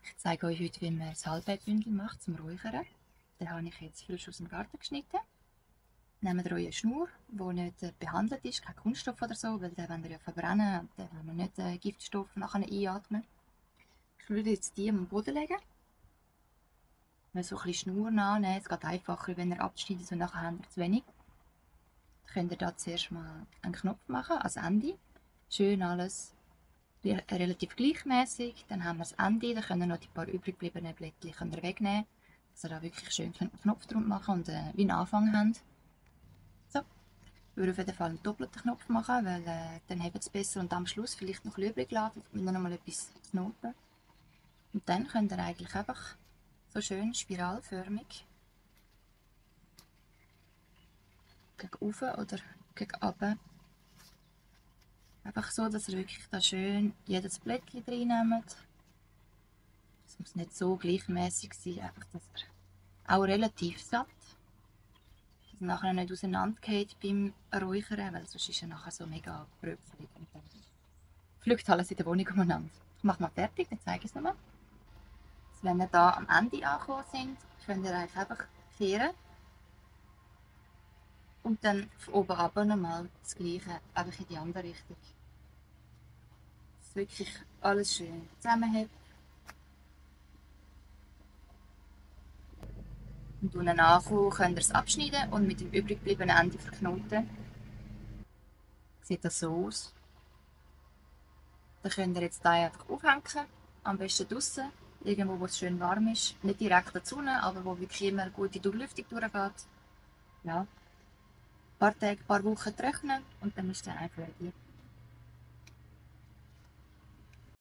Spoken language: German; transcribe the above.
Ich zeige euch heute, wie man das Halbleitbündel macht zum Räuchern. Den habe ich jetzt frisch aus dem Garten geschnitten. Nehmt ihr eine Schnur, die nicht behandelt ist, kein Kunststoff oder so, weil den wollt ihr ja verbrennen und dann wollen wir nicht Giftstoffe nachher einatmen. Ich würde jetzt die am Boden legen. So ein bisschen Schnur annehmen. Es geht einfacher, wenn ihr abschneidet und nachher habt ihr zu wenig. Dann könnt ihr da zuerst mal einen Knopf machen, als Ende. Schön alles relativ gleichmäßig. Dann haben wir das Ende, dann können wir noch die paar übrig gebliebenen Blättchen wegnehmen. Dass ihr da wirklich schön einen Knopf drum machen und wie einen Anfang habt. So. Ich würde auf jeden Fall einen doppelten Knopf machen, weil dann hebt es besser und am Schluss vielleicht noch übrig lassen, wenn noch mal etwas zu knoten. Und dann könnt ihr eigentlich einfach so schön spiralförmig gegen oben oder gegen unten. Einfach so, dass ihr wirklich da schön jedes Blättchen reinnehmt. Es muss nicht so gleichmäßig sein, einfach, dass ihr auch relativ satt, dass es nachher nicht auseinandergeht beim Räuchern, weil sonst ist es nachher so mega bröckelig und dann fliegt alles in der Wohnung umeinander. Ich mache mal fertig, dann zeige ich es nochmal. Also wenn wir hier am Ende angekommen sind, könnt ihr euch einfach kehren und dann von oben runter nochmal das Gleiche, einfach in die andere Richtung. Dass wirklich alles schön zusammenhält. Und unten ankommen könnt ihr es abschneiden und mit dem übrig gebliebenen Ende verknoten. Sieht das so aus. Dann könnt ihr jetzt hier einfach aufhängen, am besten draußen, irgendwo wo es schön warm ist. Nicht direkt an die Sonne, aber wo wirklich immer gute Durchlüftung durchgeht. Ja. Ein paar Tage, ein paar Wochen trocknen und dann ist es dann einfach ready.